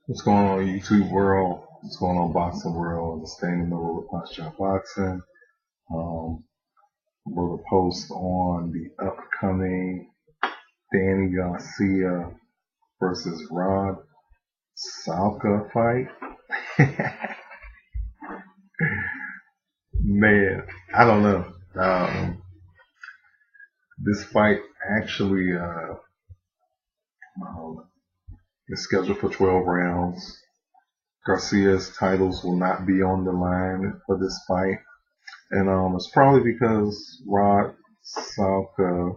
What's going on, YouTube world? What's going on, boxing world? It's Danny with Potshot Boxing. Um, wrote a post on the upcoming Danny Garcia versus Rod Salka fight. Man, I don't know. This fight actually is scheduled for 12 rounds. Garcia's titles will not be on the line for this fight. And it's probably because Rod Salka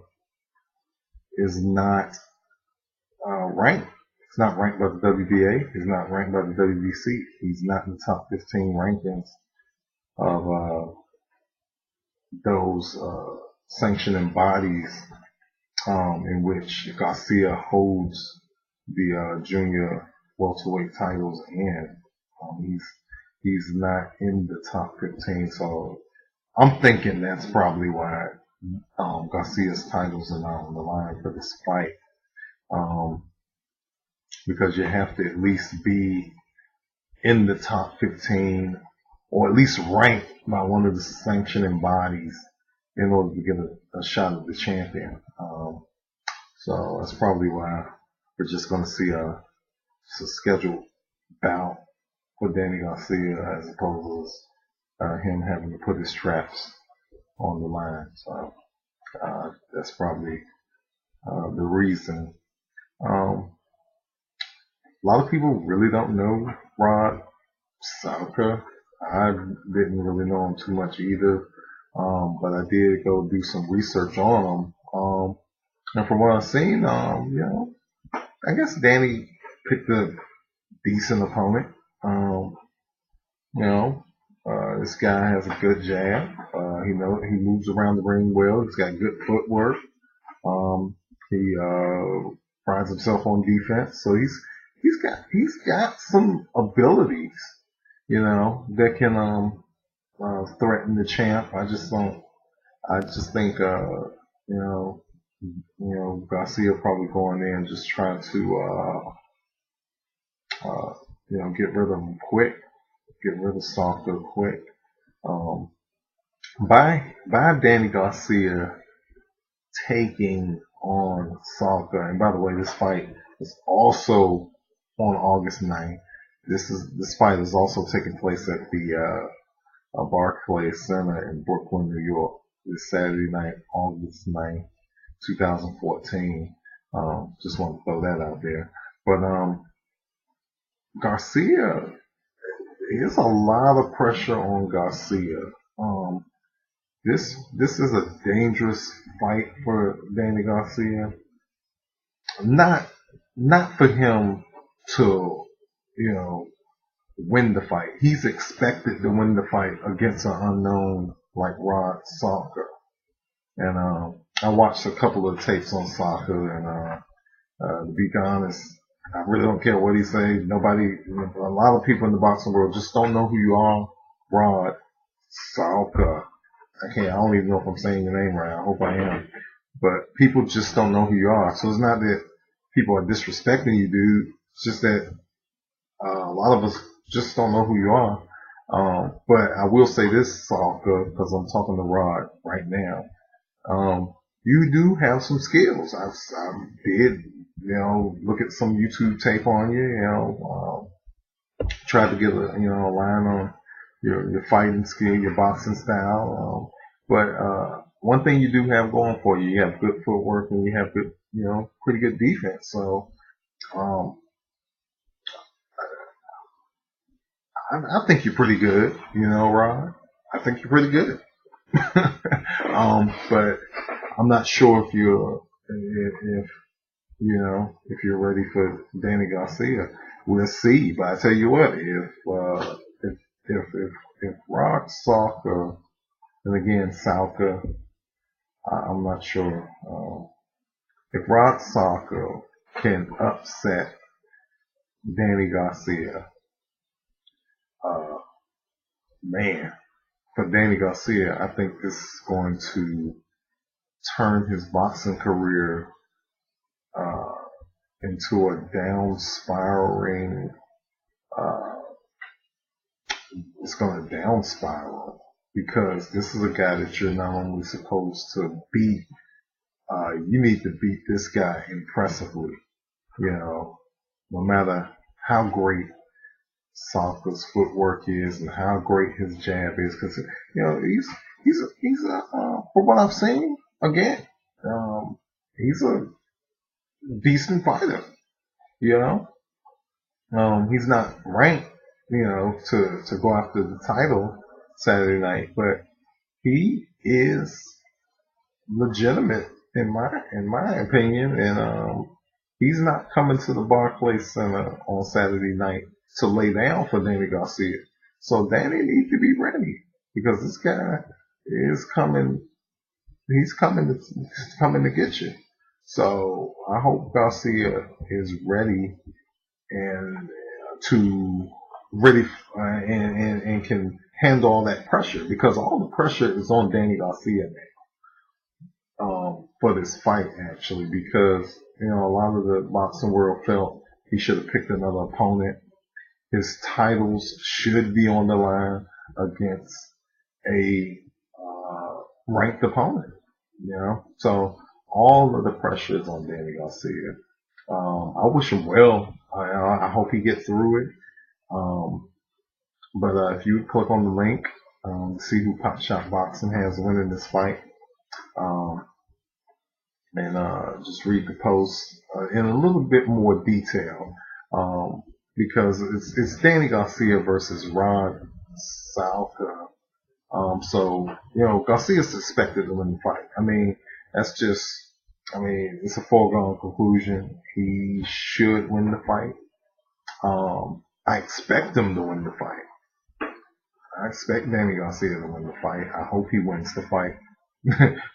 is not ranked. He's not ranked by the WBA. He's not ranked by the WBC. He's not in the top 15 rankings of those sanctioning bodies in which Garcia holds the junior welterweight titles in. He's not in the top 15, so I'm thinking that's probably why Garcia's titles are not on the line for this fight. Because you have to at least be in the top 15 or at least ranked by one of the sanctioning bodies in order to get a shot at the champion. So that's probably why we're just going to see a scheduled bout for Danny Garcia as opposed to him having to put his straps on the line. So that's probably the reason. A lot of people really don't know Rod Salka. I didn't really know him too much either, but I did go do some research on him. And from what I've seen, I guess Danny picked a decent opponent. This guy has a good jab. He moves around the ring well. He's got good footwork. He prides himself on defense, so he's got some abilities, that can threaten the champ. I just think Garcia probably going in and just trying to get rid of him quick, get rid of Salka quick. By Danny Garcia taking on Salka, and by the way, this fight is also on August 9th. This fight is also taking place at the Barclays Center in Brooklyn, New York, this Saturday night, August 9th, 2014. Just want to throw that out there. But Garcia, there's a lot of pressure on Garcia. This is a dangerous fight for Danny Garcia. Not for him to, win the fight. He's expected to win the fight against an unknown like Rod Salka. And I watched a couple of tapes on Salka, and to be honest, I really don't care what he says. A lot of people in the boxing world just don't know who you are. Rod Salka. I don't even know if I'm saying your name right. I hope I am. But people just don't know who you are. So it's not that people are disrespecting you, dude. It's just that a lot of us just don't know who you are. But I will say this, Salka, because I'm talking to Rod right now. You do have some skills. I did, look at some YouTube tape on you, tried to get a line on your fighting skill, your boxing style. But one thing you do have going for you, you have good footwork and you have good, pretty good defense. So I think you're pretty good, Rod. I think you're pretty good. But I'm not sure if you're ready for Danny Garcia. We'll see. But I tell you what, if Rod Salka, and again Salka, I'm not sure. If Rod Salka can upset Danny Garcia, man, for Danny Garcia, I think this is going to turn his boxing career into a down spiraling uh, it's going to down spiral because this is a guy that you're not only supposed to beat, you need to beat this guy impressively, you know, no matter how great Salka's footwork is and how great his jab is, because you know from what I've seen, again, he's a decent fighter. You know, he's not ranked, you know, to go after the title Saturday night, but he is legitimate in my opinion, and he's not coming to the Barclays Center on Saturday night to lay down for Danny Garcia. So Danny needs to be ready because this guy is coming. He's coming to get you. So I hope Garcia is ready and to ready and can handle all that pressure because all the pressure is on Danny Garcia now for this fight actually because you know a lot of the boxing world felt he should have picked another opponent. His titles should be on the line against a ranked opponent, you know. So all of the pressure is on Danny Garcia. I wish him well. I hope he gets through it. But if you click on the link to see who Potshot Boxing has winning this fight, and just read the post in a little bit more detail, because it's Danny Garcia versus Rod Salka. So you know Garcia's expected to win the fight. I mean, it's a foregone conclusion. He should win the fight. I expect him to win the fight. I expect Danny Garcia to win the fight. I hope he wins the fight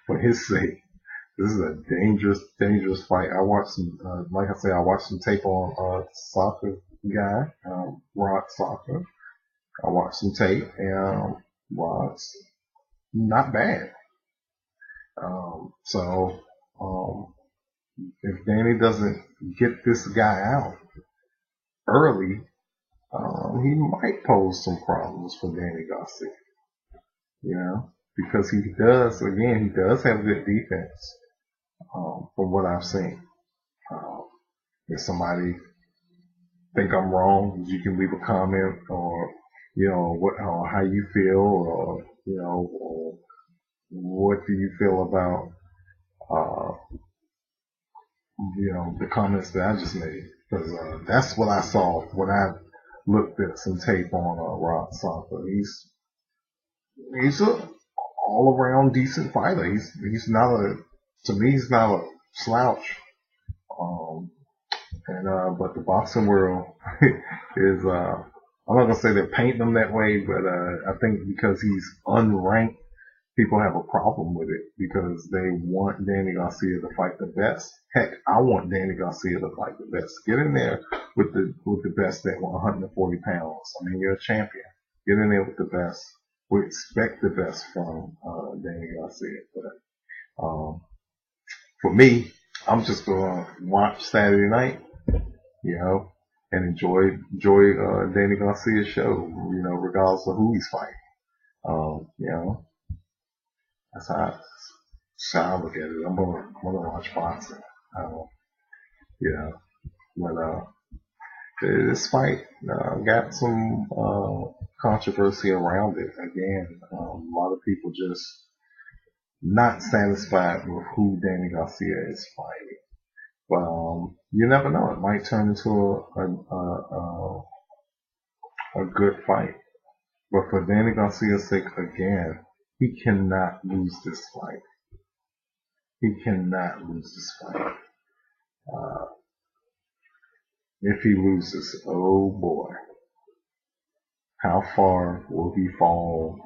for his sake. This is a dangerous fight. I watched some, like I said, I watched some tape on soccer guy, Rod Salka. I watched some tape, and Rod's not bad. So if Danny doesn't get this guy out early, he might pose some problems for Danny Garcia. You know, because he does have good defense. From what I've seen. If somebody think I'm wrong, you can leave a comment or, you know, or how you feel or, you know, or what do you feel about, you know, the comments that I just made. Because that's what I saw when I looked at some tape on Rod Salka. He's a all around decent fighter. He's not to me, he's not a slouch. But the boxing world is, I'm not gonna say they're painting him that way, but I think because he's unranked, people have a problem with it because they want Danny Garcia to fight the best. Heck, I want Danny Garcia to fight the best. Get in there with the best at 140 pounds. I mean, you're a champion. Get in there with the best. We expect the best from Danny Garcia, but for me, I'm just gonna watch Saturday night, you know, and enjoy Danny Garcia's show, you know, regardless of who he's fighting. You know, that's how I look at it. I'm gonna watch boxing. You know, but this fight got some controversy around it. Again, a lot of people just not satisfied with who Danny Garcia is fighting. But you never know; it might turn into a good fight. But for Danny Garcia's sake, again, he cannot lose this fight. He cannot lose this fight. If he loses, oh boy, how far will he fall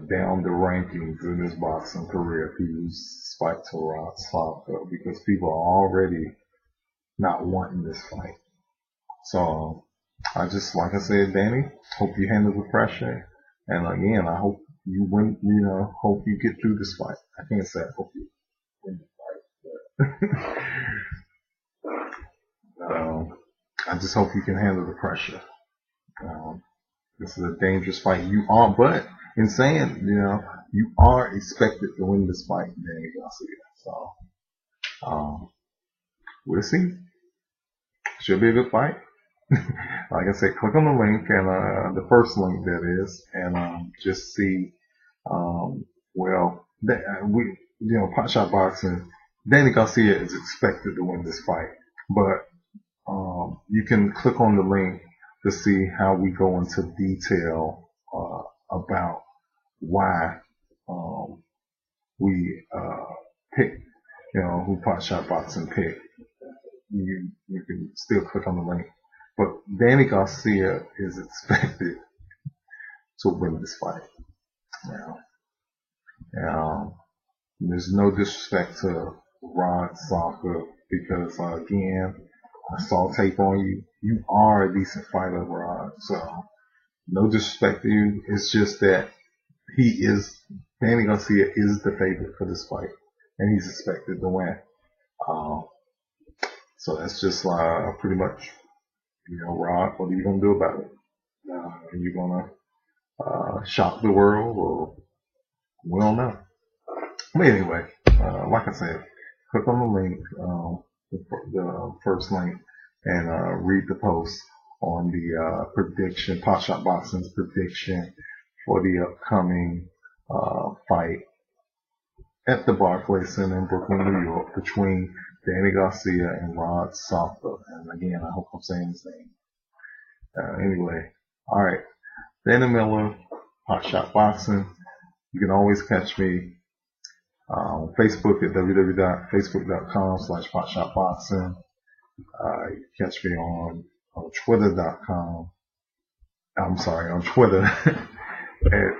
down the rankings in his boxing career if he loses this fight to Rod Salka? Because people are already not wanting this fight. So I just, like I said, Danny, hope you handle the pressure. And again, I hope you win, you know, hope you get through this fight. I can't say I hope you win the fight, but I just hope you can handle the pressure. This is a dangerous fight. You are, but in saying, you are expected to win this fight, Danny Garcia. So, we'll see. Should be a good fight. Like I said, click on the link and the first link that is, and just see. Potshot Boxing. Danny Garcia is expected to win this fight, but you can click on the link to see how we go into detail about why we pick, who Potshot Boxing picked. You can still click on the link, but Danny Garcia is expected to win this fight. There's no disrespect to Rod Salka because again, I saw tape on you. You are a decent fighter, Rod. So no disrespect to you. It's just that Danny Garcia is the favorite for this fight, and he's expected to win. So that's just pretty much, Rod, what are you gonna do about it? Are you gonna shock the world, or we don't know. But anyway, like I said, click on the link, the first link, and read the post on the prediction, Potshot Boxing's prediction for the upcoming fight at the Barclays Center in Brooklyn, New York, between Danny Garcia and Rod Salka. And again, I hope I'm saying his name. Anyway, all right, Danny Miller, Potshot Boxing. You can always catch me on Facebook at www.facebook.com/potshotboxing. You can catch me on Twitter.com. I'm sorry, on Twitter at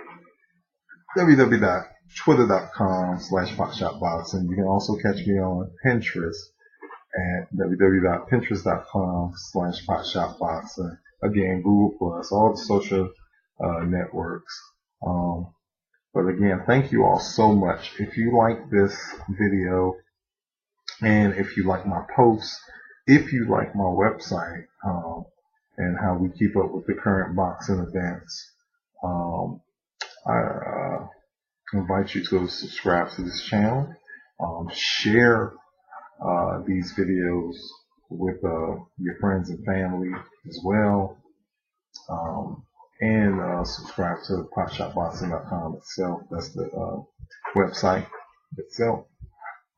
www.twitter.com/potshotboxing. You can also catch me on Pinterest at www.pinterest.com/potshotboxing. Again, Google Plus, all the social networks. But again, thank you all so much. If you like this video, and if you like my posts, if you like my website, and how we keep up with the current boxing events, I invite you to subscribe to this channel, share these videos with your friends and family as well, and subscribe to PotshotBoxing.com itself. That's the website itself.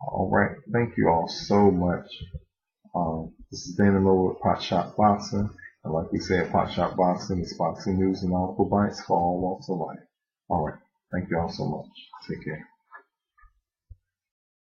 All right, thank you all so much. This is Danny Miller with Potshot Boxing, and like we said, Potshot Boxing is boxing news and article bites for all walks of life. All right, thank you all so much. Take care.